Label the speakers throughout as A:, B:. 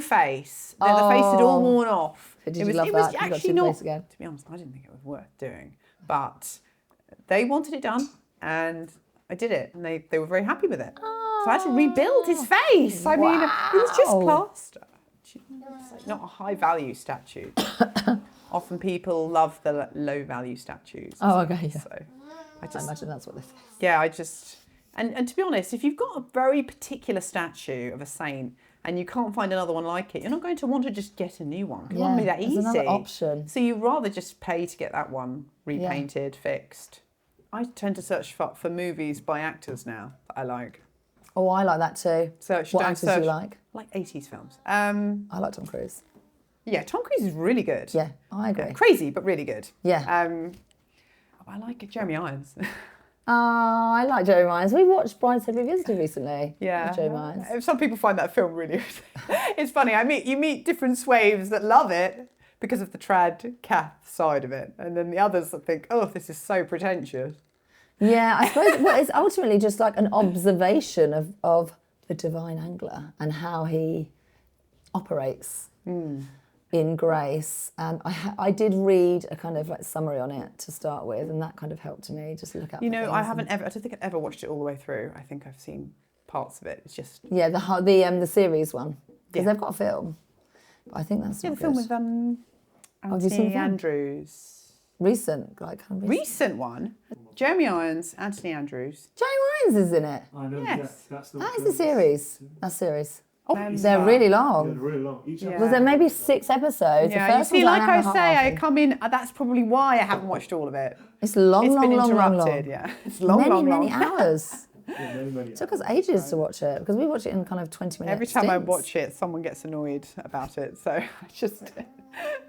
A: face. The face had all worn off.
B: Did you love that? You
A: actually
B: got to
A: not.
B: face again.
A: To be honest, I didn't think it was worth doing, but they wanted it done, and I did it, and they were very happy with it. So I had to rebuild his face. I mean, it was just plaster. It's like not a high value statue. Often people love the low value statues.
B: Oh, okay. Yeah.
A: So
B: I imagine that's what this is.
A: Yeah, and to be honest, if you've got a very particular statue of a saint and you can't find another one like it, you're not going to want to just get a new one. It won't be that easy.
B: There's another option.
A: So you'd rather just pay to get that one repainted, fixed. I tend to search for movies by actors now that I like.
B: Oh, I like that too.
A: What
B: actors do you like?
A: I like 80s films.
B: I like Tom Cruise.
A: Yeah, Tom Cruise is really good.
B: Yeah, I agree.
A: Crazy, but really good.
B: Yeah.
A: I like Jeremy Irons.
B: I like Jeremy Irons. We watched Brideshead Revisited recently.
A: Yeah.
B: Jeremy Irons.
A: Some people find that film really... It's funny. You meet different swaves that love it because of the trad cath side of it. And then the others that think, oh, this is so pretentious.
B: Yeah, I suppose it's ultimately just like an observation of the divine angler and how he operates in grace. And I did read a kind of like summary on it to start with, and that kind of helped me just look at.
A: I don't think I've ever watched it all the way through. I think I've seen parts of it. It's just
B: the series one, because they've got a film. But I think that's
A: the film with Anthony Andrews.
B: Recent
A: one. Jeremy Irons, Anthony Andrews.
B: Jeremy Irons is in it.
C: I know.
A: Yes.
C: That
B: is a series. That's series.
A: Oh,
B: they're really long.
C: Yeah, they're really long. Each episode.
B: Was there maybe 6 episodes?
A: Yeah,
B: the first
A: you see,
B: one's
A: like
B: an hour
A: I
B: and a
A: say,
B: half.
A: I come in. That's probably why I haven't watched all of it.
B: It's long,
A: It's been
B: long,
A: interrupted.
B: long.
A: Yeah, it's long,
B: many hours.
C: Yeah, many
B: It took us ages to watch it because we watch it in kind of 20 minutes.
A: Every time I watch it, someone gets annoyed about it. So I just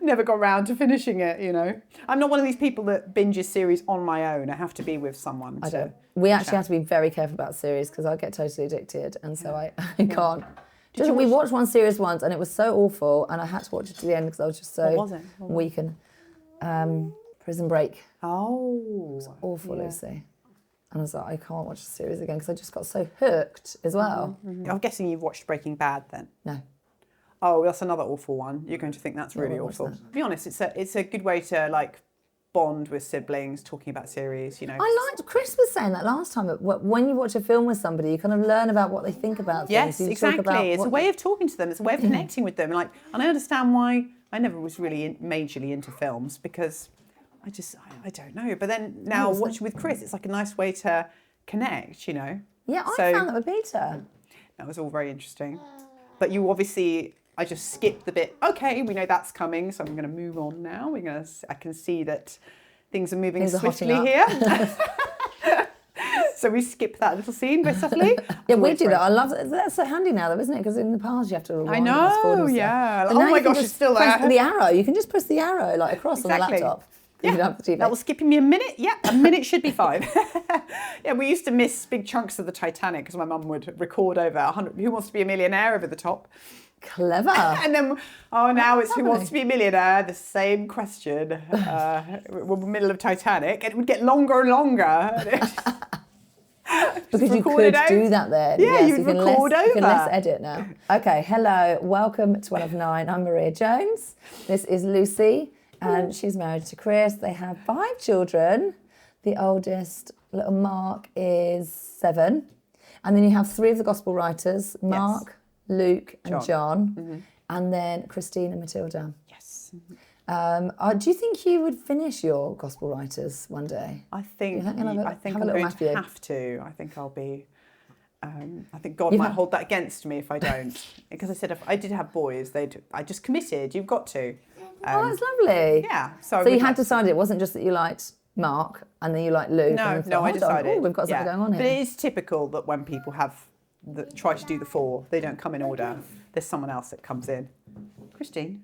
A: never got round to finishing it, you know. I'm not one of these people that binges series on my own. I have to be with someone.
B: I don't. We actually have to be very careful about series because I get totally addicted, and so I can't. We watched one series once and it was so awful, and I had to watch it to the end because I was just so weak. And Prison Break.
A: Oh.
B: It was awful, Lucy. And I was like, I can't watch the series again because I just got so hooked as well.
A: Mm-hmm. I'm guessing you've watched Breaking Bad then?
B: No.
A: Oh, that's another awful one. You're going to think that's really awful. To be honest, it's a good way to like bond with siblings, talking about series, you know.
B: Chris was saying that last time, that when you watch a film with somebody, you kind of learn about what they think about things.
A: Yes, exactly. It's a way of talking to them. It's a way of connecting with them. And I understand why I never was really majorly into films because I don't know. But then now watching with Chris, it's like a nice way to connect, you know.
B: Yeah, I found that with Peter.
A: That was all very interesting. But you obviously... I just skipped the bit. Okay, we know that's coming, so I'm going to move on now. I can see that things are moving swiftly here. So we skip that little scene very subtly.
B: Yeah, we do that. I love that. That's so handy now, though, isn't it? Because in the past you have to rewind.
A: I know, yeah. Oh my gosh, it's still there.
B: The arrow. You can just press the arrow like across on the laptop.
A: Yeah, that will skip me a minute. Yeah, a minute should be 5. Yeah, we used to miss big chunks of the Titanic because my mum would record over 100. Who Wants to Be a Millionaire over the top.
B: Clever.
A: And then, now it's Who Wants to Be a Millionaire? The same question. We're in the middle of Titanic, and it would get longer and longer.
B: Because you could do that then.
A: Yeah,
B: yes,
A: you can record over.
B: You can less edit now. Okay, hello, welcome to One of Nine. I'm Maria Jones. This is Lucy, and she's married to Chris. They have 5 children. The oldest, little Mark, is 7. And then you have 3 of the gospel writers, Mark, Luke and John, and then Christine and Matilda.
A: Yes.
B: Do you think you would finish your gospel writers one day?
A: I think I'm going to have to. I think I'll be. I think God might hold that against me if I don't, because I said if I did have boys, I just committed. You've got to.
B: Oh, that's lovely.
A: Yeah.
B: So you had decided. It wasn't just that you liked Mark and then you liked Luke.
A: No, I decided.
B: We've got something going on here.
A: But it is typical that when people try to do the 4, they don't come in order. There's someone else that comes in. Christine.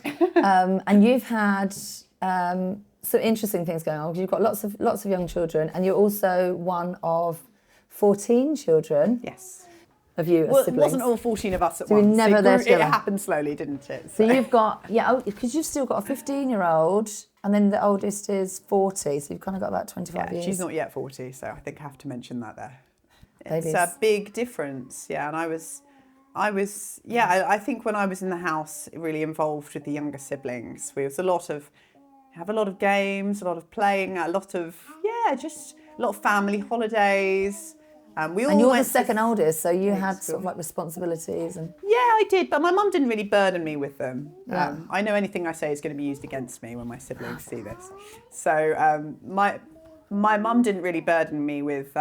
B: And you've had some interesting things going on. You've got lots of young children, and you're also one of 14 children.
A: Yes.
B: Of you as siblings.
A: It wasn't all 14 of us at
B: so
A: once.
B: We're never there together.
A: It happened slowly, didn't it?
B: So you've got, because you've still got a 15-year-old, and then the oldest is 40, so you've kind of got about 25 years.
A: She's not yet 40, so I think I have to mention that there. It's a big difference. Yeah, and I think when I was in the house, really involved with the younger siblings, we was have a lot of games, a lot of playing, just a lot of family holidays.
B: And you're the second oldest, so you had sort of like responsibilities and.
A: Yeah, I did, but my mum didn't really burden me with them.
B: Yeah.
A: I know anything I say is going to be used against me when my siblings see this. So my mum didn't really burden me with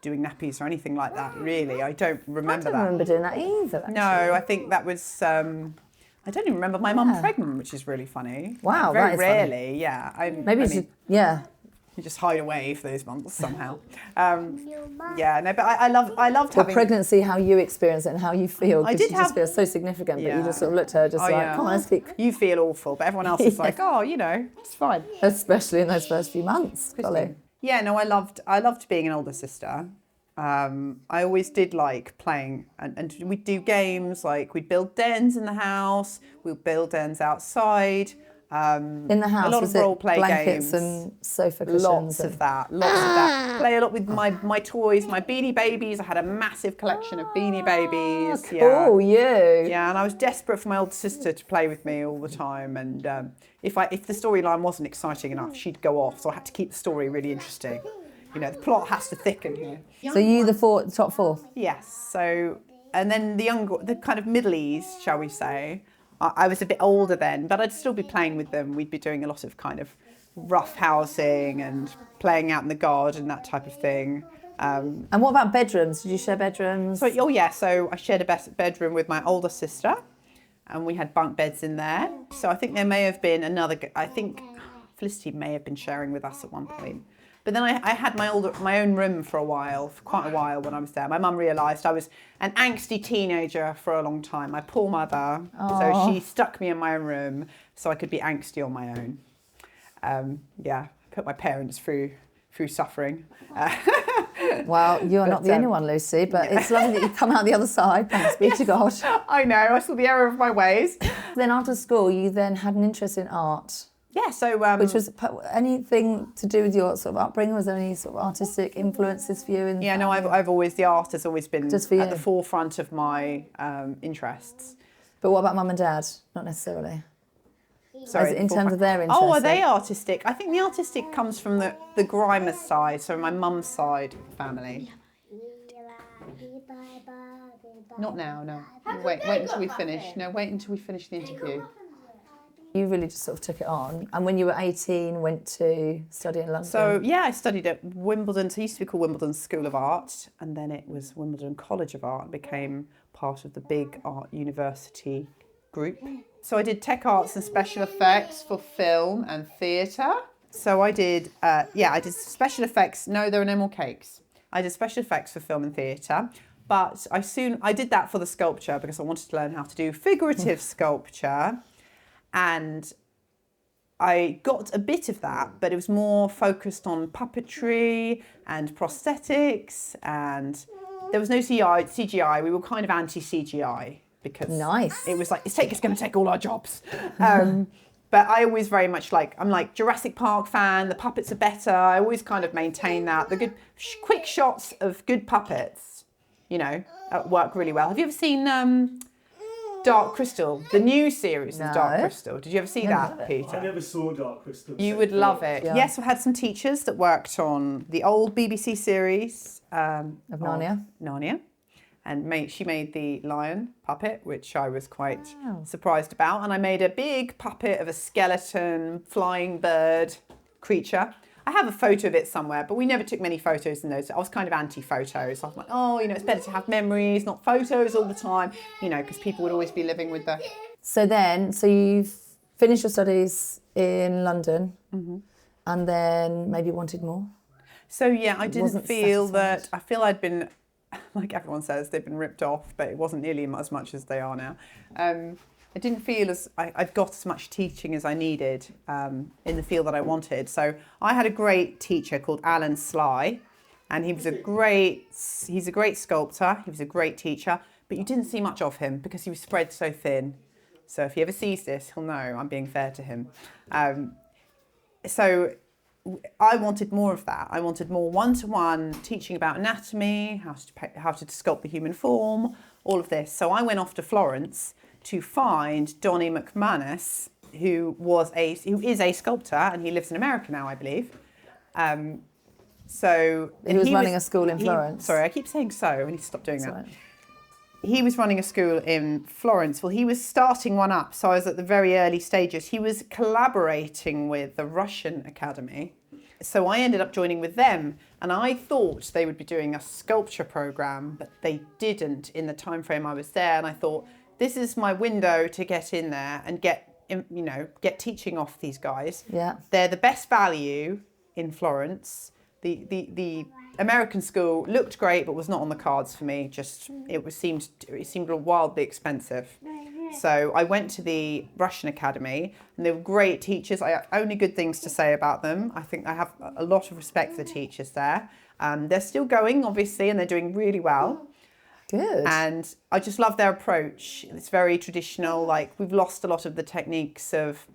A: doing nappies or anything like that. Really, I don't remember that.
B: I don't remember doing that either. Actually.
A: No, I think that was. I don't even remember my mum pregnant, which is really funny.
B: Wow,
A: very
B: that is
A: rarely.
B: Funny.
A: Yeah, you just hide away for those months somehow. But I loved having
B: pregnancy, how you experience it and how you feel.
A: I did
B: just feel so significant, but you just sort of looked at her come on, let's keep.
A: You feel awful, but everyone else is like, oh, it's fine.
B: Especially in those first few months, Golly.
A: Yeah, no, I loved being an older sister. I always did like playing, and we'd do games, like we'd build dens in the house, we'd build dens outside.
B: In the house,
A: a lot
B: was
A: of role play
B: blankets
A: games,
B: and sofa cushions.
A: Lots of that. Play a lot with my toys, my Beanie Babies. I had a massive collection of Beanie Babies.
B: Cool, you.
A: Yeah, and I was desperate for my older sister to play with me all the time. And if the storyline wasn't exciting enough, she'd go off. So I had to keep the story really interesting. The plot has to thicken here.
B: So you the top four?
A: Yes. So, and then the kind of middle-ease, shall we say. I was a bit older then, but I'd still be playing with them. We'd be doing a lot of kind of rough housing and playing out in the garden, that type of thing.
B: And what about bedrooms? Did you share bedrooms?
A: So I shared a bedroom with my older sister, and we had bunk beds in there. So I think there may have been I think Felicity may have been sharing with us at one point. But then I had my own room for quite a while when I was there. My mum realised I was an angsty teenager for a long time. My poor mother. Aww. So she stuck me in my own room so I could be angsty on my own. Put my parents through suffering.
B: Well, you're not the only one, Lucy, but it's lovely that you come out the other side. Thanks be to God.
A: I know, I saw the error of my ways.
B: Then after school, you then had an interest in art.
A: Yeah, so...
B: which was anything to do with your sort of upbringing? Was there any sort of artistic influences for you?
A: The art has always been at the forefront of my interests.
B: But what about mum and dad? Not necessarily.
A: Sorry,
B: in terms of their interests.
A: Oh, are they artistic? I think the artistic comes from the Grimer's side, so my mum's side family. Not now, no. Wait until we finish. No, wait until we finish the interview.
B: You really just sort of took it on. And when you were 18, went to study in London?
A: So, yeah, I studied at Wimbledon. So it used to be called Wimbledon School of Art. And then it was Wimbledon College of Art. It became part of the big art university group. So I did tech arts and special effects for film and theatre. So I did special effects. No, there are no more cakes. I did special effects for film and theatre. But I did that for the sculpture because I wanted to learn how to do figurative sculpture. And I got a bit of that, but it was more focused on puppetry and prosthetics, and there was no CGI. We were kind of anti-CGI because it was like, it's going to take all our jobs. But I always very much I'm like Jurassic Park fan, the puppets are better. I always kind of maintain that. The good quick shots of good puppets, work really well. Have you ever seen... Dark Crystal, the new series of Dark Crystal. Did you ever see that, Peter?
C: I never saw Dark Crystal.
A: You would love it. Yeah. Yes, we had some teachers that worked on the old BBC series
B: of Narnia.
A: And she made the lion puppet, which I was quite surprised about. And I made a big puppet of a skeleton, flying bird creature. I have a photo of it somewhere, but we never took many photos in those. I was kind of anti-photos. I was like, it's better to have memories, not photos all the time, because people would always be living with the...
B: So you've finished your studies in London, and then maybe wanted more?
A: So, yeah, I didn't feel that... I feel I'd been, like everyone says, they've been ripped off, but it wasn't nearly as much as they are now. I didn't feel I'd got as much teaching as I needed in the field that I wanted. So I had a great teacher called Alan Sly, and he's a great sculptor. He was a great teacher, but you didn't see much of him because he was spread so thin. So if he ever sees this, he'll know I'm being fair to him. So I wanted more of that. I wanted more one-to-one teaching about anatomy, how to sculpt the human form, all of this. So I went off to Florence to find Donnie McManus, who is a sculptor, and he lives in America now, I believe. So
B: he was running a school in Florence.
A: Sorry, I keep saying so. I need to stop doing that.
B: Right.
A: He was running a school in Florence. Well, he was starting one up, so I was at the very early stages. He was collaborating with the Russian Academy. So I ended up joining with them, and I thought they would be doing a sculpture program, but they didn't in the time frame I was there. And I thought, this is my window to get in there and get teaching off these guys.
B: Yeah.
A: They're the best value in Florence. The American school looked great, but was not on the cards for me. It seemed wildly expensive. So I went to the Russian Academy, and they were great teachers. I have only good things to say about them. I think I have a lot of respect for the teachers there. They're still going, obviously, and they're doing really well.
B: Good.
A: And I just love their approach. It's very traditional. Like, we've lost a lot of the techniques of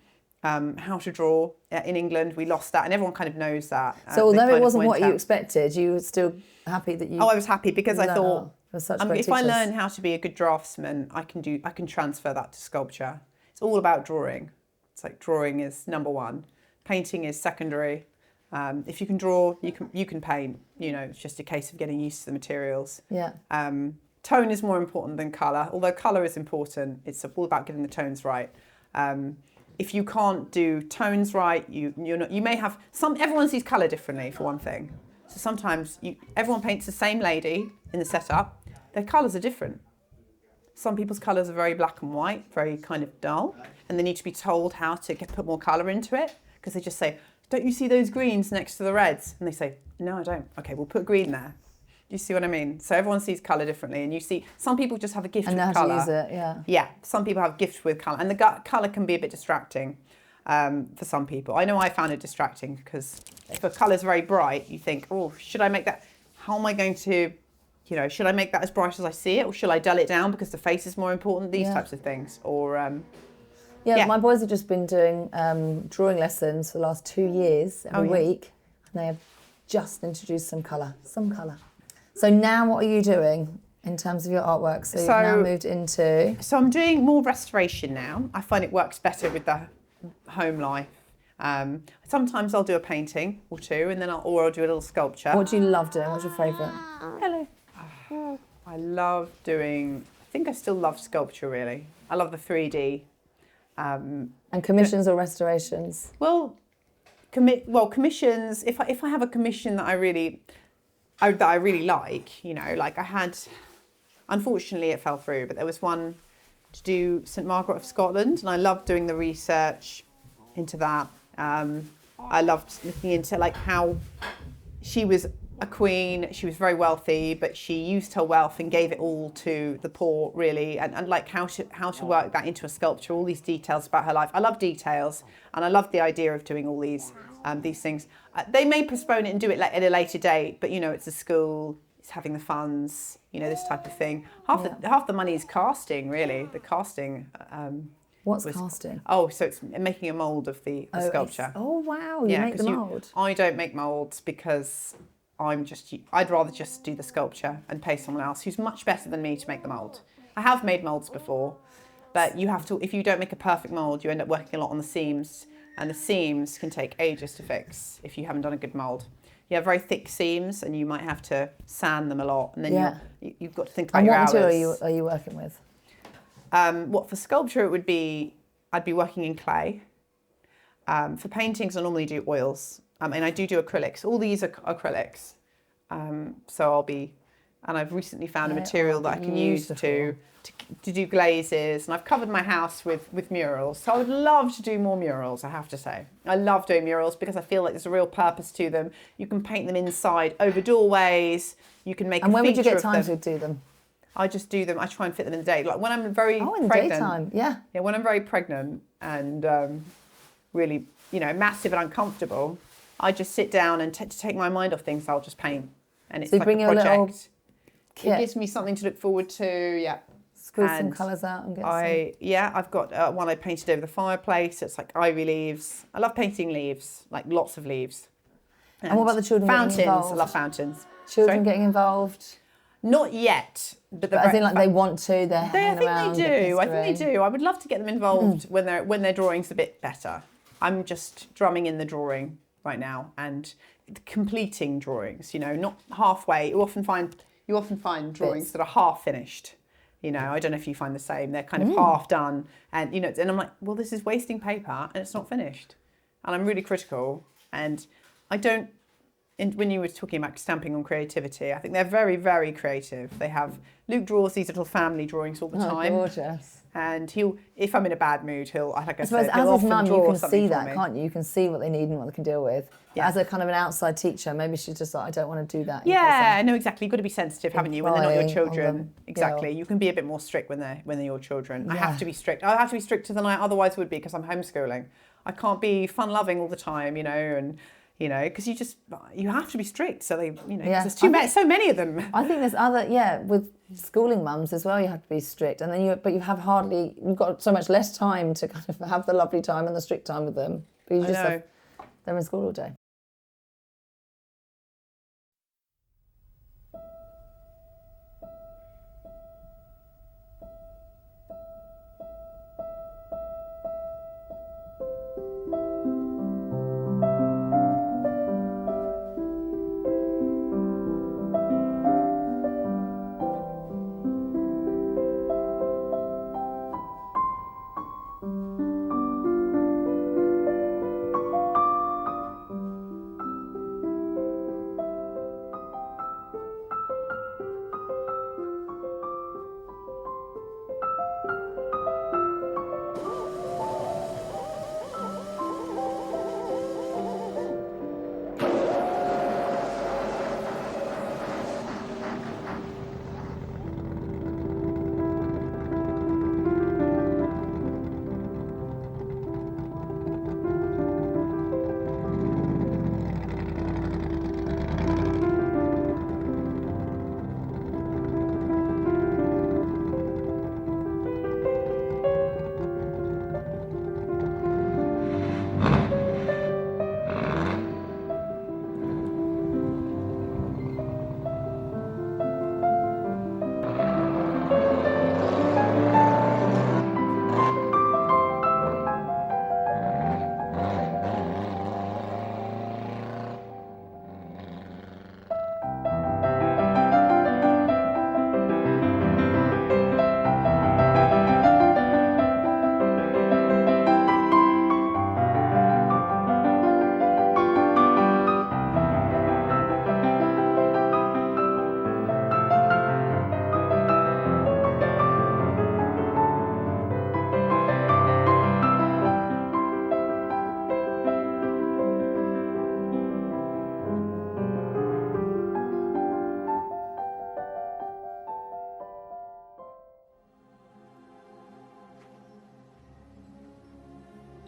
A: how to draw in England. We lost that, and everyone kind of knows that.
B: So although it wasn't what you expected, you were still happy that you...
A: Oh, I was happy because I thought, if I learn how to be a good draftsman, I can transfer that to sculpture. It's all about drawing. It's like drawing is number one. Painting is secondary. If you can draw, you can paint. It's just a case of getting used to the materials.
B: Yeah.
A: Tone is more important than colour, although colour is important. It's all about getting the tones right. If you can't do tones right, you may have everyone sees colour differently, for one thing. So sometimes everyone paints the same lady in the setup. Their colours are different. Some people's colours are very black and white, very kind of dull, and they need to be told how to put more colour into it, because they just say, don't you see those greens next to the reds? And they say, no, I don't. Okay, we'll put green there. Do you see what I mean? So everyone sees colour differently, and you see some people just have a gift with colour.
B: And know how to use it, yeah.
A: Yeah, some people have gifts with colour, and the colour can be a bit distracting for some people. I know I found it distracting because if a colour's very bright, you think, oh, should I make that? How am I going to, should I make that as bright as I see it, or should I dull it down because the face is more important? These types of things, or
B: yeah, my boys have just been doing drawing lessons for the last 2 years every week, and they have just introduced some colour. So now what are you doing in terms of your artwork? So you've now moved into...
A: So I'm doing more restoration now. I find it works better with the home life. Sometimes I'll do a painting or two, and then I'll do a little sculpture.
B: What do you love doing? What's your favourite?
A: Hello. I love doing... I think I still love sculpture, really. I love the 3D.
B: And commissions or restorations?
A: Well, commissions. If I have a commission that I really like, like I had, unfortunately it fell through, but there was one to do St Margaret of Scotland, and I loved doing the research into that. I loved looking into how she was a queen. She was very wealthy, but she used her wealth and gave it all to the poor, really, and how to work that into a sculpture. All these details about her life. I love details, and I love the idea of doing all these things. They may postpone it and do it at a later date, but it's a school. It's having the funds. This type of thing. Half the money is casting, really. The casting.
B: What's casting?
A: Oh, so it's making a mould of the sculpture.
B: Oh wow! You make the mould.
A: I don't make moulds because I'd rather just do the sculpture and pay someone else who's much better than me to make the mould. I have made moulds before, but if you don't make a perfect mould, you end up working a lot on the seams, and the seams can take ages to fix if you haven't done a good mould. You have very thick seams, and you might have to sand them a lot, and then you've got to think about your hours.
B: And what material are you working with?
A: For sculpture, I'd be working in clay. For paintings, I normally do oils. And I do acrylics. All these are acrylics. So I've recently found a material that I can use to do glazes. And I've covered my house with murals. So I would love to do more murals, I have to say. I love doing murals because I feel like there's a real purpose to them. You can paint them inside, over doorways. You can make a feature of them.
B: And when would you get time to do them?
A: I just do them. I try and fit them in the day. Like when I'm very pregnant.
B: In the daytime, yeah.
A: Yeah, when I'm very pregnant and really, massive and uncomfortable, I just sit down and to take my mind off things, I'll just paint. And it's like a project. It gives me something to look forward to, yeah.
B: Squeeze some colours out and get some.
A: I've got one I painted over the fireplace. It's like ivy leaves. I love painting leaves, like lots of leaves.
B: And what about the children
A: Fountains.
B: getting involved?
A: I love fountains.
B: Children
A: Sorry?
B: getting involved?
A: Not yet. But
B: I think like they want to, they're hanging around.
A: I think they do. I would love to get them involved when their drawing's a bit better. I'm just drumming in the drawing right now and completing drawings, not halfway. You often find drawings that are half finished. I don't know if you find the same. They're kind of half done and and I'm like, well, this is wasting paper and it's not finished. And I'm really critical and I don't. And when you were talking about stamping on creativity, I think they're very, very creative. Luke draws these little family drawings all the time.
B: Gorgeous.
A: And if I'm in a bad mood,
B: I suppose as his mum, you can see that, can't you? You can see what they need and what they can deal with. But as a kind of an outside teacher, maybe she's just like, I don't want to do that.
A: Yeah, no, exactly. You've got to be sensitive, haven't you? When they're not your children. Exactly.
B: Girl.
A: You can be a bit more strict when they're your children. Yeah. I have to be strict. I have to be stricter than I otherwise would be because I'm homeschooling. I can't be fun-loving all the time, and because you have to be strict. So there's so many of them.
B: I think there's with schooling mums as well, you have to be strict. And then you've got so much less time to kind of have the lovely time and the strict time with them. But they're in school all day.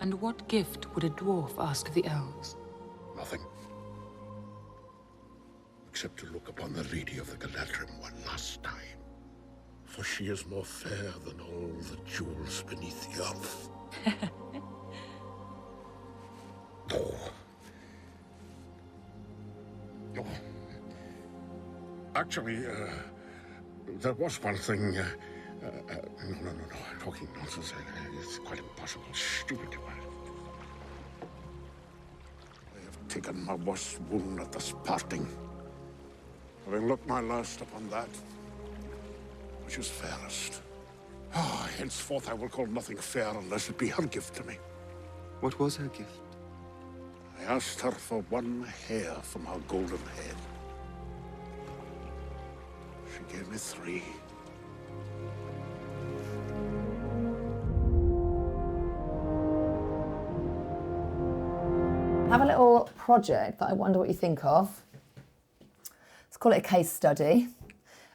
C: And what gift would a dwarf ask of the elves?
D: Nothing. Except to look upon the lady of the Galadrim one last time. For she is more fair than all the jewels beneath the earth. Oh. Actually, there was one thing. No, I'm talking nonsense. It's quite impossible. Stupid. I have taken my worst wound at this parting. Having looked my last upon that, which is fairest. Henceforth I will call nothing fair unless it be her gift to me.
E: What was her gift?
D: I asked her for one hair from her golden head. She gave me 3.
B: I have a little project that I wonder what you think of. Let's call it a case study.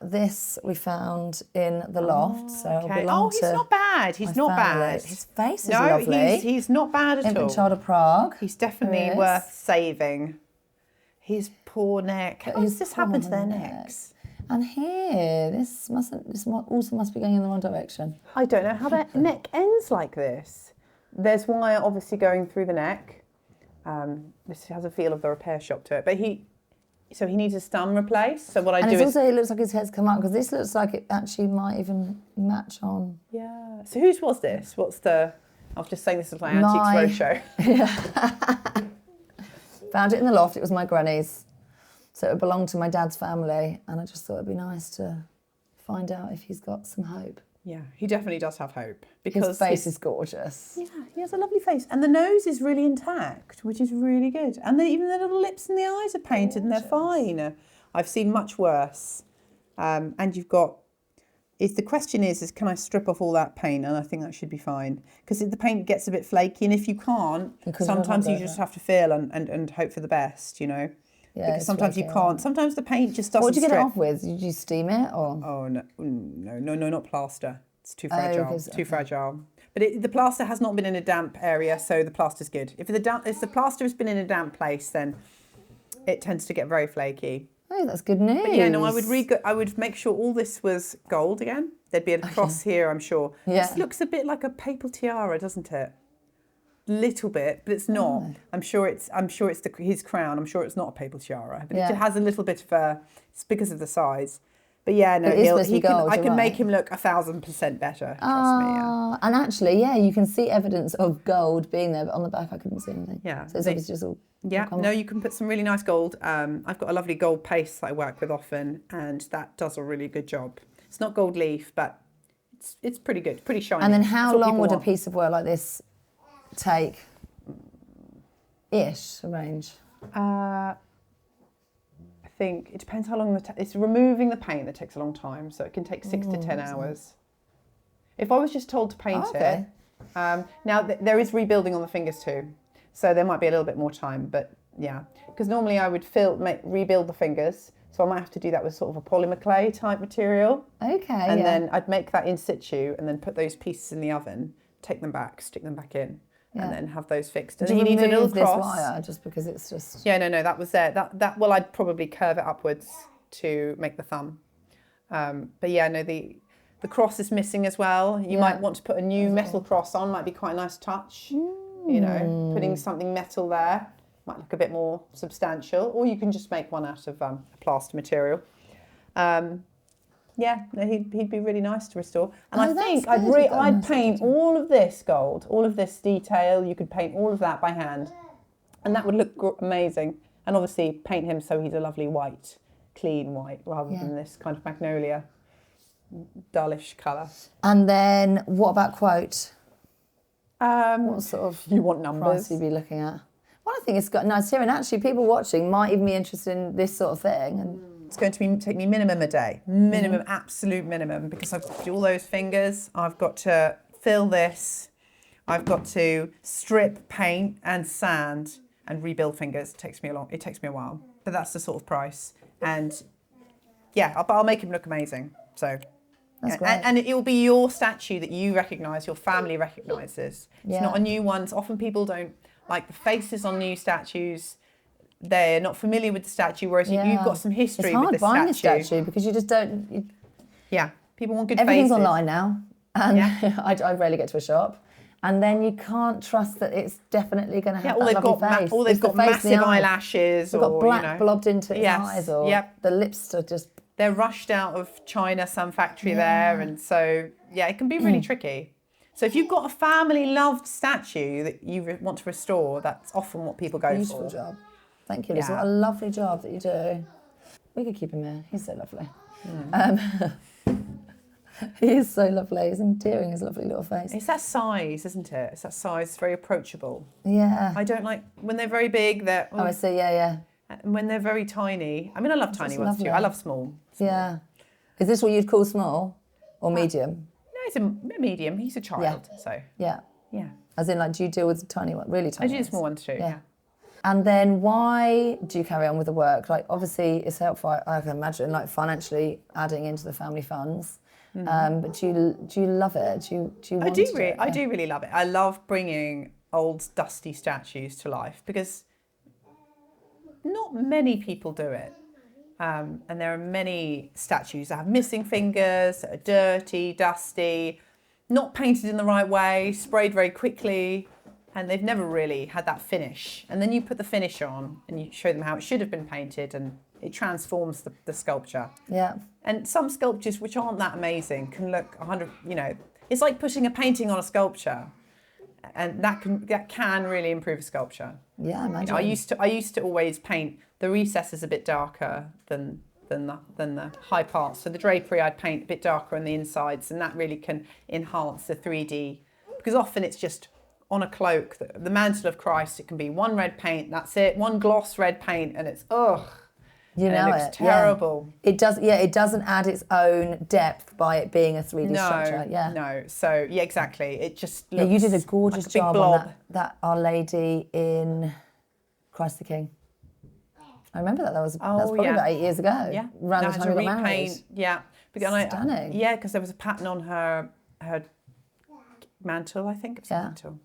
B: This we found in the loft, so
A: okay.
B: belong
A: he's
B: to
A: not bad. He's not bad.
B: His face is lovely.
A: He's not bad at all.
B: Infant Child of Prague.
A: He's definitely worth saving. His poor neck. How does this happen to their necks?
B: And here, this also must be going in the wrong direction.
A: I don't know how their neck ends like this. There's wire obviously going through the neck. This has a feel of the repair shop to it. But he needs his thumb replaced. So what I
B: And
A: do
B: it's
A: is...
B: also, it looks like his head's come up, because this looks like it actually might even match on.
A: Yeah. So whose was this? I was just saying this is my Antiques Roadshow.
B: Found it in the loft. It was my granny's. So it belonged to my dad's family. And I just thought it'd be nice to find out if he's got some hope.
A: Yeah, he definitely does have hope. Because
B: His face is gorgeous.
A: Yeah, he has a lovely face. And the nose is really intact, which is really good. And even the little lips and the eyes are painted and they're fine. I've seen much worse. And you've got... the question is can I strip off all that paint? And I think that should be fine. Because the paint gets a bit flaky. And if you can't, sometimes you just have to feel and hope for the best, you know?
B: Yeah,
A: because sometimes you can't. Sometimes the paint just doesn't
B: What did you get
A: strip.
B: it off with? Did you steam it or?
A: Oh, no, not plaster. It's too fragile. Too
B: okay.
A: fragile. But the plaster has not been in a damp area, so the plaster's good. If the plaster has been in a damp place, then it tends to get very flaky.
B: Oh, that's good news.
A: But yeah, no, I would make sure all this was gold again. There'd be a cross here, I'm sure.
B: Yeah.
A: This looks a bit like a papal tiara, doesn't it? Little bit, but it's not.
B: Oh.
A: I'm sure it's his crown. I'm sure it's not a papal tiara, but
B: Yeah.
A: it has a little bit of it's because of the size. But yeah, no,
B: But it is supposed to be gold,
A: I can
B: you're
A: make
B: right.
A: him look 1,000% better. Trust me. Yeah.
B: And actually, yeah, you can see evidence of gold being there, but on the back I couldn't see anything.
A: Yeah.
B: So it's obviously just all...
A: Yeah, no, you can put some really nice gold. I've got a lovely gold paste that I work with often, and that does a really good job. It's not gold leaf, but it's pretty good, pretty shiny.
B: And then
A: That's
B: how
A: what
B: long
A: people
B: would a
A: want.
B: piece of work like this take? Ish, range.
A: I think it depends how long it's removing the paint that takes a long time, so it can take 6 to 10 hours. If I was just told to paint it, now there is rebuilding on the fingers too, so there might be a little bit more time, but yeah, because normally I would rebuild the fingers, so I might have to do that with sort of a polymer clay type material.
B: Okay,
A: And then I'd make that in situ, and then put those pieces in the oven, take them back, stick them back in.
B: Yeah.
A: And then have those fixed. And
B: Did
A: then
B: you
A: you need a little
B: remove this
A: cross.
B: wire just because it's just...
A: Yeah, no, that was there. Well, I'd probably curve it upwards to make the thumb. But yeah, no, the cross is missing as well. You might want to put a new metal cross on. Might be quite a nice touch. You know, putting something metal there might look a bit more substantial. Or you can just make one out of a plaster material. Yeah, no, he'd be really nice to restore. And I think I'd paint all of this gold, all of this detail. You could paint all of that by hand, and that would look amazing. And obviously paint him so he's a lovely white, clean white, rather than this kind of magnolia, dullish colour.
B: And then what about quote? What sort of
A: You want numbers?
B: price you'd be looking at? Well, I think it's got nice here, and actually people watching might even be interested in this sort of thing. And
A: It's going to take me minimum a day, absolute minimum, because I've got to do all those fingers. I've got to fill this. I've got to strip, paint, and sand and rebuild fingers. It takes me a while, but that's the sort of price. And yeah, I'll make him look amazing. So.
B: That's great.
A: And it will be your statue that you recognise, your family recognises. It's not a new one. So often people don't like the faces on new statues. They're not familiar with the statue, whereas you've got some history with the statue.
B: It's hard buying a statue because you just don't...
A: Yeah, people want good
B: Everything's
A: faces.
B: online now, and I rarely get to a shop. And then you can't trust that it's definitely going to have that lovely face.
A: Or they've got massive eyelashes.
B: They've got black blobbed into its eyes, or the lips are just...
A: They're rushed out of China, some factory there, and so, yeah, it can be really tricky. So if you've got a family-loved statue that you want to restore, that's often what people go for.
B: Beautiful job. Thank you, Lisa. What a lovely job that you do. We could keep him here. He's so lovely. He is so lovely. He's endearing, his lovely little face.
A: It's that size, isn't it? It's that size, it's very approachable.
B: Yeah.
A: I don't like, when they're very big, they're...
B: Oh, I see, yeah.
A: And when they're very tiny, I mean, I love tiny ones too. I love small.
B: Yeah. Is this what you'd call small or medium?
A: No, it's a medium. He's a child, so...
B: Yeah.
A: Yeah.
B: As in, like, do you deal with tiny ones, really tiny
A: I do the small ones too, yeah.
B: And then why do you carry on with the work? Like, obviously, it's helpful, I can imagine, like, financially adding into the family funds. But do you love it? Do you want to do it?
A: I do really love it. I love bringing old, dusty statues to life because not many people do it. And there are many statues that have missing fingers, that are dirty, dusty, not painted in the right way, sprayed very quickly. and they've never really had that finish. And then you put the finish on and you show them how it should have been painted, and it transforms the sculpture.
B: Yeah.
A: And some sculptures which aren't that amazing can look 100, it's like putting a painting on a sculpture, and that can really improve a sculpture.
B: Yeah, I imagine.
A: I used to always paint the recesses a bit darker than the high parts. So the drapery I'd paint a bit darker on the insides, and that really can enhance the 3D, because often it's just on a cloak, the mantle of Christ, it can be one red paint, that's it, one gloss red paint, and it's
B: You know,
A: it looks terrible.
B: Yeah. It does. Yeah, it doesn't add its own depth by it being a 3D structure. Yeah.
A: No. So yeah, exactly. It just looks
B: you did a gorgeous
A: like a big
B: job
A: blob.
B: on that Our Lady in Christ the King. I remember that. That's probably about 8 years ago.
A: Yeah.
B: Around the time we got married.
A: Repaint. Yeah.
B: Stunning.
A: Yeah, because there was a pattern on her mantle. I think it was a mantle.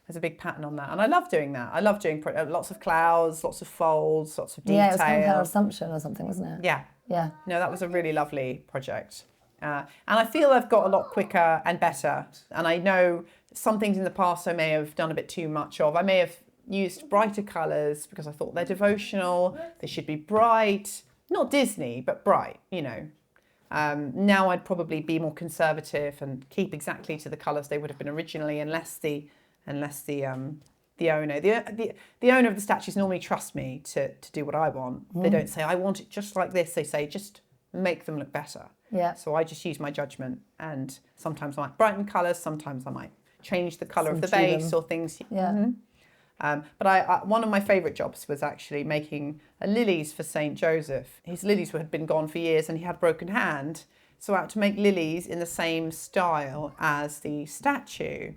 A: There's a big pattern on that, and I love doing that. I love doing lots of clouds, lots of folds, lots of detail.
B: Yeah, it was kind of her Assumption or something, wasn't it?
A: Yeah.
B: Yeah.
A: No, that was a really lovely project. And I feel I've got a lot quicker and better. And I know some things in the past I may have done a bit too much of. I may have used brighter colours because I thought they're devotional. They should be bright. Not Disney, but bright, Now I'd probably be more conservative and keep exactly to the colours they would have been originally, unless the owner of the statues normally trust me to do what I want. They don't say I want it just like this. They say just make them look better.
B: Yeah.
A: So I just use my judgment, and sometimes I might brighten colours, sometimes I might change the colour of the base or things.
B: Yeah.
A: Mm-hmm. But one of my favourite jobs was actually making lilies for St. Joseph. His lilies had been gone for years and he had a broken hand. So I had to make lilies in the same style as the statue.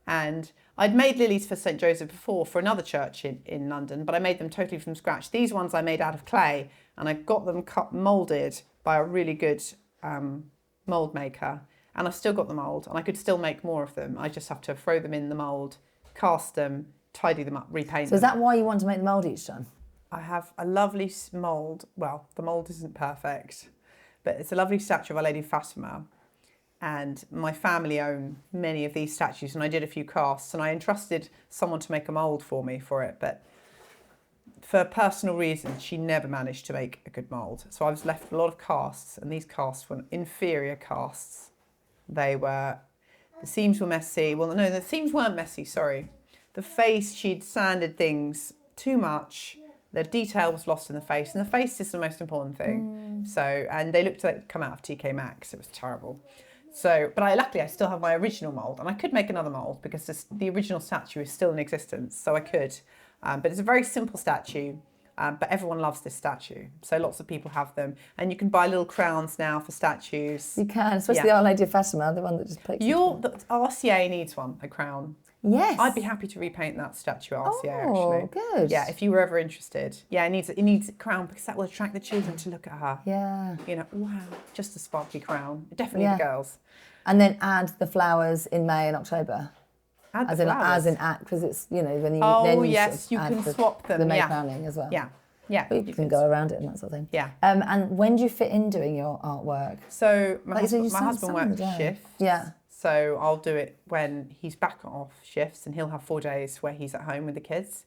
A: And I'd made lilies for St. Joseph before for another church in London, but I made them totally from scratch. These ones I made out of clay, and I got them moulded by a really good mould maker. And I've still got the mould, and I could still make more of them. I just have to throw them in the mould, cast them, tidy them up, repaint them.
B: So is that why you want to make the mould each time?
A: I have a lovely mould. Well, the mould isn't perfect, but it's a lovely statue of Our Lady of Fatima. And my family own many of these statues, and I did a few casts, and I entrusted someone to make a mould for me for it, but for personal reasons she never managed to make a good mould, so I was left with a lot of casts, and these casts were inferior casts. The seams were messy. Well, no, the seams weren't messy, sorry. The face, she'd sanded things too much. The detail was lost in the face, and the face is the most important thing. So, and they looked like they'd come out of TK Maxx. It was terrible. So, but luckily I still have my original mould, and I could make another mould because the original statue is still in existence, so I could. But it's a very simple statue, but everyone loves this statue. So lots of people have them, and you can buy little crowns now for statues.
B: You can, especially the Our Lady of Fatima, the one that just plates.
A: The RCA needs one, a crown.
B: Yes.
A: I'd be happy to repaint that statue at RCA, actually.
B: Oh, good.
A: Yeah, if you were ever interested. Yeah, it needs a crown because that will attract the children to look at her.
B: Yeah.
A: Wow, just a sparkly crown. Definitely the girls.
B: And then add the flowers in May and October.
A: Add the flowers.
B: Because it's, when you
A: you can swap them.
B: The May crowning as well.
A: Yeah. Yeah.
B: But you can go around it and that sort of thing.
A: Yeah.
B: And when do you fit in doing your artwork?
A: So my husband works shifts.
B: Yeah.
A: So I'll do it when he's back off shifts, and he'll have 4 days where he's at home with the kids.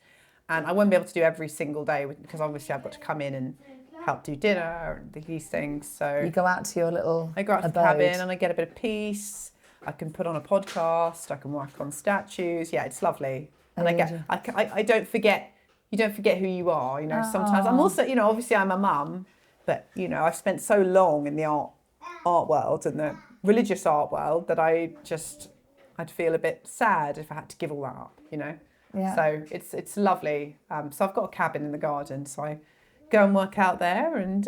A: And I won't be able to do every single day because obviously I've got to come in and help do dinner and these things. So
B: you go out to your little
A: I go out to the cabin and I get a bit of peace. I can put on a podcast. I can work on statues. Yeah, it's lovely. And I don't forget. You don't forget who you are. Sometimes I'm also, obviously I'm a mum, but I've spent so long in the art world and the religious art world that I'd feel a bit sad if I had to give all that up.
B: Yeah.
A: So it's lovely. So I've got a cabin in the garden, so I go and work out there. And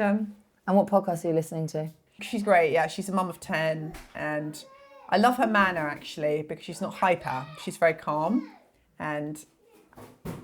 B: what podcast are you listening to?
A: She's great. Yeah, she's a mum of 10, and I love her manner actually because she's not hyper. She's very calm, and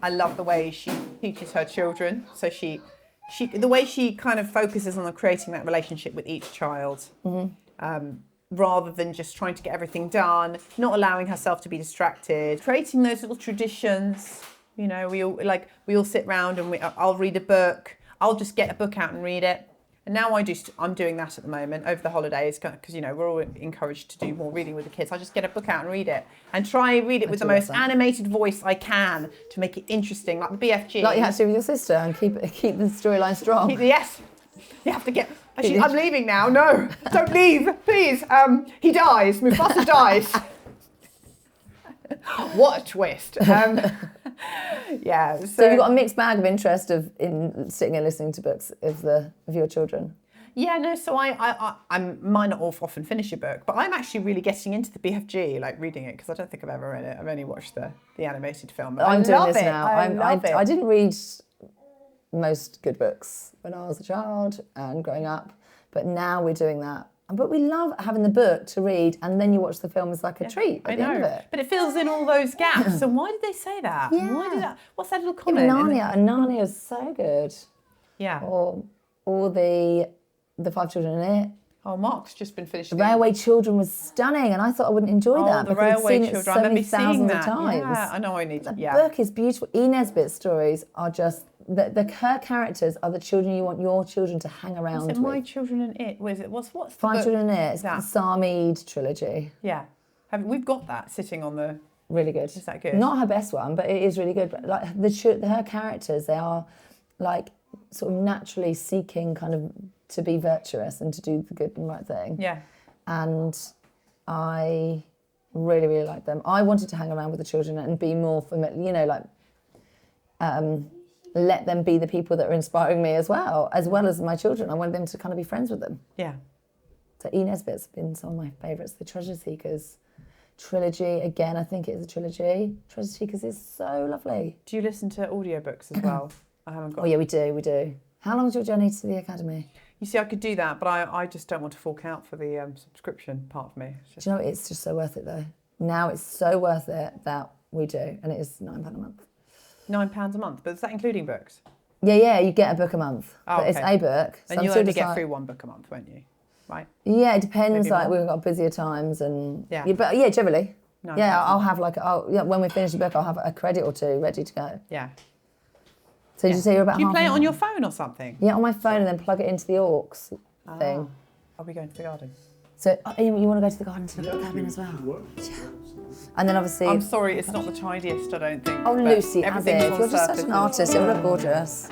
A: I love the way she teaches her children. So the way she kind of focuses on creating that relationship with each child. Mm-hmm. Rather than just trying to get everything done, not allowing herself to be distracted, creating those little traditions. We all sit round and I'll read a book. I'll just get a book out and read it, And now I'm doing that at the moment over the holidays because, you know, we're all encouraged to do more reading with the kids. I just get a book out and read it and try and read it with the most animated voice I can to make it interesting, like the BFG.
B: Like you had to do with your sister and keep the storyline strong.
A: Yes. You have to get... Actually, I'm leaving now. No, don't leave, please. He dies. Mufasa dies. What a twist. Yeah.
B: So you've got a mixed bag of interest in sitting and listening to books of your children.
A: Yeah, no. So I'm might not often finish a book, but I'm actually really getting into the BFG, like reading it, because I don't think I've ever read it. I've only watched the animated film.
B: I'm doing this now.
A: I
B: I didn't read most good books when I was a child and growing up, but now we're doing that. But we love having the book to read, and then you watch the film as like a treat at the end of it.
A: But it fills in all those gaps. So why did they say that?
B: Yeah.
A: Why did that? What's that little comment?
B: Narnia is so good.
A: Yeah.
B: Or the Five Children in It.
A: Oh, Mark's just been finished.
B: The Railway Children was stunning, and I thought I wouldn't enjoy that
A: the
B: because I'd
A: Railway
B: seen it
A: Children.
B: so
A: I remember
B: many
A: seeing
B: thousands
A: that.
B: of times.
A: Yeah, I know I need to.
B: The book is beautiful. E. Nesbit's stories are just her characters are the children you want your children to hang around with.
A: My Children and It? What's the
B: Five
A: book?
B: Children in It? It's the
A: That?
B: Sarmead trilogy.
A: Yeah. We've got that sitting on the...
B: Really good.
A: Is that good?
B: Not her best one, but it is really good. But like her characters, they are like sort of naturally seeking kind of to be virtuous and to do the good and right thing.
A: Yeah.
B: And I really, really like them. I wanted to hang around with the children and be more familiar, you know, like let them be the people that are inspiring me as well as my children. I wanted them to kind of be friends with them.
A: Yeah.
B: So E. Nesbit's been some of my favourites. The Treasure Seekers trilogy, again, I think it is a trilogy. Treasure Seekers is so lovely.
A: Do you listen to audiobooks as well? I haven't got...
B: Oh yeah, we do. How long is your journey to the academy?
A: You see, I could do that, but I just don't want to fork out for the subscription part of me.
B: Do you know, it's just so worth it though. Now it's so worth it that we do, and it is £9 a month.
A: £9 a month, but is that including books?
B: Yeah, you get a book a month.
A: Oh,
B: but it's a book.
A: And you'll only get through one book a month, won't you? Right?
B: Yeah, it depends.
A: Maybe
B: like
A: more.
B: we've got busier times and
A: but
B: generally.
A: No,
B: yeah, I'll have when we finish the book, I'll have a credit or two ready to go.
A: Yeah.
B: So did you say you're about?
A: Do you
B: half
A: play it
B: an
A: on
B: hour?
A: your phone or something?
B: Yeah, on my phone and then plug it into the aux thing.
A: Are we going to the garden?
B: So you want to go to the garden to look at the cabin as well? Yeah. And then obviously.
A: I'm sorry, it's not the tidiest, I don't think.
B: Oh,
A: but
B: Lucy, as
A: everything's
B: if
A: on
B: you're just such
A: surface.
B: an artist, it will look gorgeous.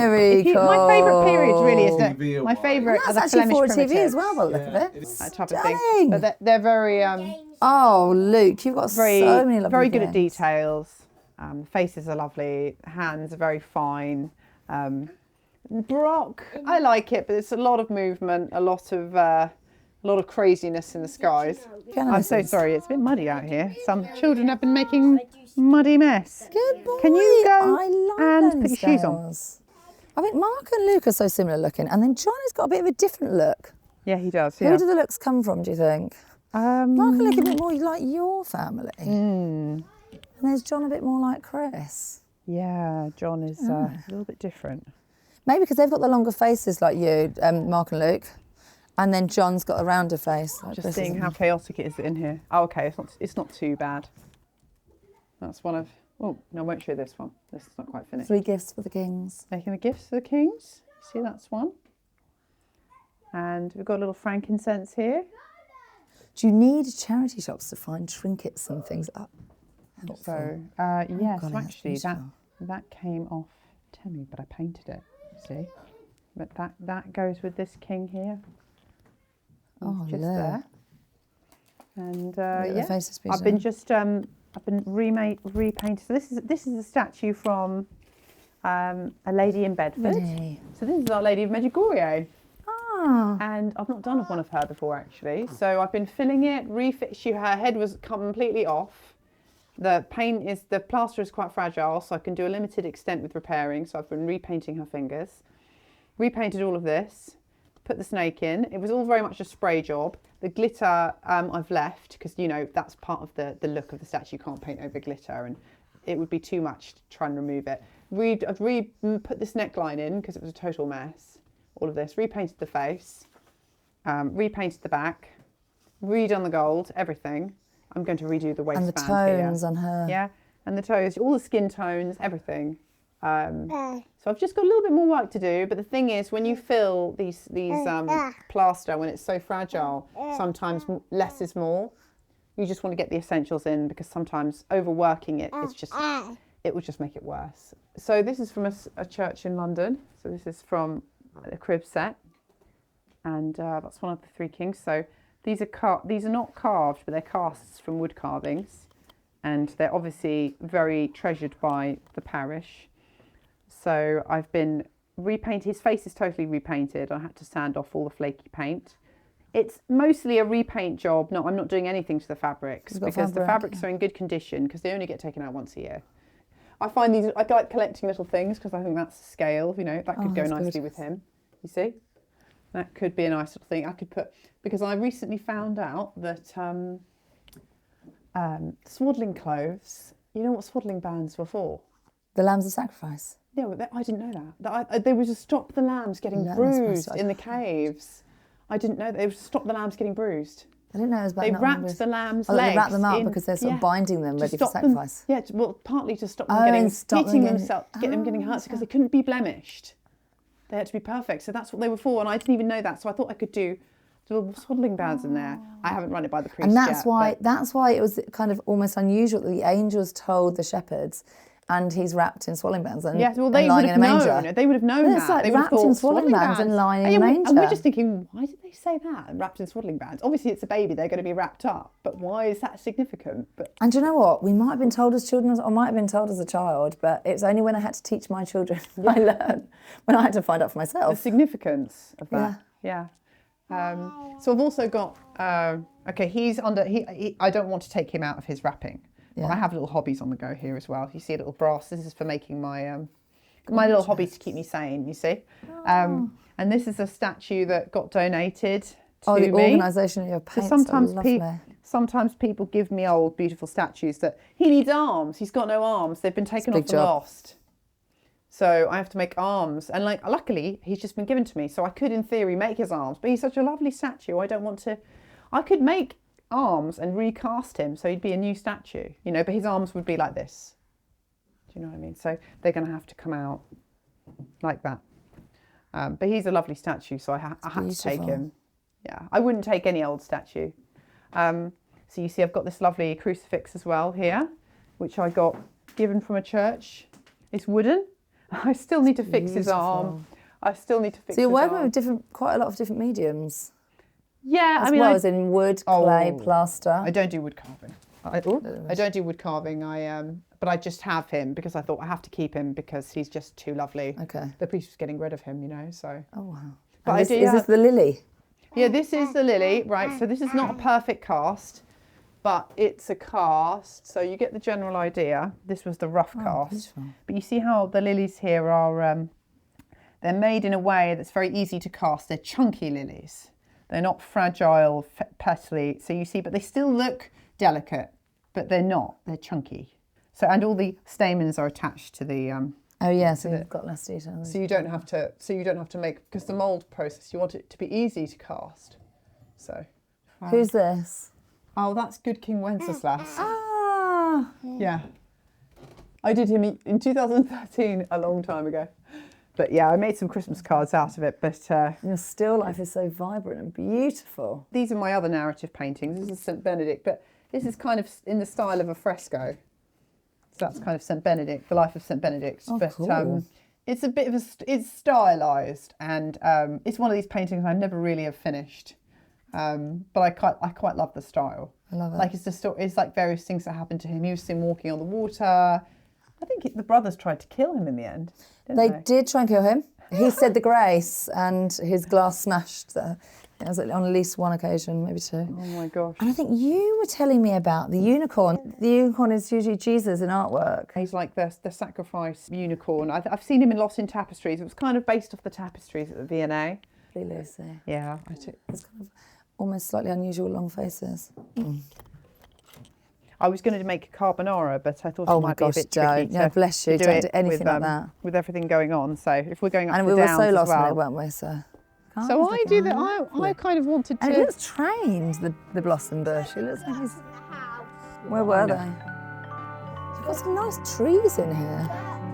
B: Very cool.
A: My favourite period really is that my favourite are
B: That's
A: the
B: actually
A: Flemish
B: for TV
A: primitives.
B: as well, by the look of it.
A: That type of thing.
B: Stunning.
A: But they're very
B: Oh, Luke, you've got
A: very
B: so many lovely
A: very good at
B: things.
A: details. Faces are lovely. Hands are very fine. Brock, I like it, but it's a lot of movement, a lot of craziness in the skies. I'm so sorry, it's a bit muddy out here. Some children have been making muddy mess.
B: Good boy.
A: Can you go
B: I love
A: and put your shoes on?
B: I think Mark and Luke are so similar looking, and then Johnny's got a bit of a different look.
A: Yeah, he does.
B: Who do the looks come from, do you think? Mark and Luke a bit more like your family. And there's John a bit more like Chris.
A: Yeah, John is a little bit different.
B: Maybe because they've got the longer faces like you, Mark and Luke. And then John's got a rounder face. Like
A: Just
B: this,
A: seeing
B: isn't
A: how
B: he?
A: chaotic it is in here. Oh, okay, it's not too bad. That's one of. Oh no, I won't show this one. This is not quite finished.
B: 3 gifts for the kings.
A: Making the gifts for the kings. See, that's one. And we've got a little frankincense here.
B: Do you need charity shops to find trinkets and things up?
A: So yes,
B: God, that's
A: actually
B: beautiful.
A: that came off Temu, but I painted it. See, but that goes with this king here.
B: Oh,
A: It's just
B: look.
A: there. And
B: at the
A: yeah,
B: face is
A: I've been
B: beautiful.
A: just I've been repainted. So this is a statue from a lady in Bedford.
B: Really?
A: So this is Our Lady of Medjugorje.
B: Ah.
A: And I've not done one of her before actually. So I've been filling it, her head was completely off. The plaster is quite fragile, so I can do a limited extent with repairing. So I've been repainting her fingers. Repainted all of this, put the snake in. It was all very much a spray job. The glitter I've left, because you know, that's part of the look of the statue. You can't paint over glitter and it would be too much to try and remove it. I've put this neckline in because it was a total mess. All of this, repainted the face, repainted the back, redone the gold, everything. I'm going to redo the waistband
B: And the tones
A: here.
B: on her.
A: Yeah, and the toes, all the skin tones, everything. So I've just got a little bit more work to do, but the thing is, when you fill these plaster, when it's so fragile, sometimes less is more. You just want to get the essentials in because sometimes overworking it, it will just make it worse. So this is from a church in London. So this is from a crib set, and that's one of the 3 kings. So these are not carved, but they're casts from wood carvings, and they're obviously very treasured by the parish. So I've been repainted. His face is totally repainted. I had to sand off all the flaky paint. It's mostly a repaint job. No, I'm not doing anything to the fabrics because the fabrics are in good condition because they only get taken out once a year. I find I like collecting little things because I think that's scale. You know, that could go nicely with him. You see, that could be a nice little thing. I could put, because I recently found out that swaddling clothes. You know what swaddling bands were for?
B: The lambs of sacrifice.
A: Yeah, well, I didn't know that. They were to stop the lambs getting bruised in the caves. I didn't know that. They were to stop the lambs getting bruised.
B: I didn't know it was about
A: They wrapped the lambs' legs.
B: They wrapped them up because they're sort of binding them ready for sacrifice.
A: Partly to stop them hitting themselves, get them getting hurt,
B: okay.
A: because they couldn't be blemished. They had to be perfect. So that's what they were for, and I didn't even know that. So I thought I could do little swaddling bands in there. I haven't run it by the priest
B: And that's
A: yet,
B: that's why it was kind of almost unusual that the angels told the shepherds, and he's wrapped in swaddling bands and,
A: yes, well,
B: and
A: they would
B: lying
A: have
B: in a
A: known.
B: manger.
A: They would have known
B: It's
A: that.
B: like
A: They would have
B: wrapped in
A: thought
B: swaddling bands and lying in a
A: And we're
B: manger.
A: just thinking, why did they say that? Wrapped in swaddling bands. Obviously, it's a baby. They're going to be wrapped up. But why is that significant? But
B: And do you know what? We might have been told as children, or might have been told as a child, but it's only when I had to teach my children I learned, when I had to find out for
A: the
B: myself.
A: significance of that. Yeah. So I've also got. Okay, he's under. I don't want to take him out of his wrapping.
B: Yeah.
A: I have little hobbies on the go here as well. You see a little brass. This is for making my little hobbies to keep me sane. You see, and this is a statue that got donated to
B: the
A: me.
B: organisation of your paints.
A: Sometimes people give me old beautiful statues that he needs arms. He's got no arms. They've been taken off and lost. So I have to make arms, and luckily he's just been given to me, so I could in theory make his arms. But he's such a lovely statue. I don't want to. I could make arms and recast him so he'd be a new statue, you know, but his arms would be like this. Do you know what I mean? So they're going to have to come out like that. But he's a lovely statue, so I had to take him. Yeah, I wouldn't take any old statue. So you see I've got this lovely crucifix as well here, which I got given from a church. It's wooden. I still need to fix his arm. I still need to fix his arm.
B: So you're working with quite a lot of different mediums.
A: Yeah,
B: As well as in wood, clay, plaster.
A: I don't do wood carving. I don't do wood carving. But I just have him because I thought I have to keep him because he's just too lovely.
B: Okay.
A: The priest was getting rid of him, you know. So.
B: Oh wow.
A: But
B: Is this the lily?
A: Yeah, this is the lily, right? So this is not a perfect cast, but it's a cast. So you get the general idea. This was the rough cast.
B: Beautiful.
A: But you see how the lilies here are. They're made in a way that's very easy to cast. They're chunky lilies. They're not fragile, petally. So you see, but they still look delicate, but they're not. They're chunky. So, and all the stamens are attached to the
B: Oh yeah, so you've got less details.
A: So you don't have to make, because the mould process, you want it to be easy to cast. So.
B: Who's this?
A: Oh, that's Good King Wenceslas.
B: Ah.
A: Yeah. I did him in 2013, a long time ago. But yeah, I made some Christmas cards out of it. But
B: Your still life is so vibrant and beautiful.
A: these are my other narrative paintings. This is St. Benedict, but this is kind of in the style of a fresco. So that's kind of St. Benedict, the life of St. Benedict.
B: Oh,
A: but
B: cool.
A: it's a bit of it's stylised, and it's one of these paintings I never really have finished. But I quite love the style.
B: I love it.
A: Like it's like various things that happened to him. He was seen walking on the water. I think the brothers tried to kill him in the end, didn't
B: They
A: they?
B: did try and kill him. He said the grace and his glass smashed. It was on at least one occasion, maybe two.
A: Oh my gosh.
B: And I think you were telling me about the unicorn. The unicorn is usually Jesus in artwork.
A: He's like the sacrifice unicorn. I've seen him in Lost in Tapestries. It was kind of based off the tapestries at the V&A.
B: Lucy.
A: Yeah, I took.
B: It's kind of almost slightly unusual long faces.
A: I was going to make a carbonara, but I thought
B: Oh
A: it
B: my
A: might be a
B: gosh,
A: bit tricky
B: don't. Yeah, bless you,
A: to
B: don't
A: it
B: do anything
A: with,
B: like that.
A: With everything going on. So if we're going up
B: And
A: to
B: we
A: the
B: were
A: downs
B: so
A: as
B: lost in
A: well.
B: it, weren't we? So
A: I do that. I kind of wanted
B: And it
A: to.
B: looks trained, the blossom bush. It looks like he's... Where were they? You've got some nice trees in here.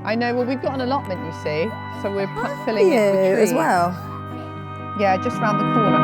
A: I know. Well, we've got an allotment, you see, so we're
B: Oh,
A: filling it with
B: you
A: trees
B: as well.
A: Yeah, just round the corner.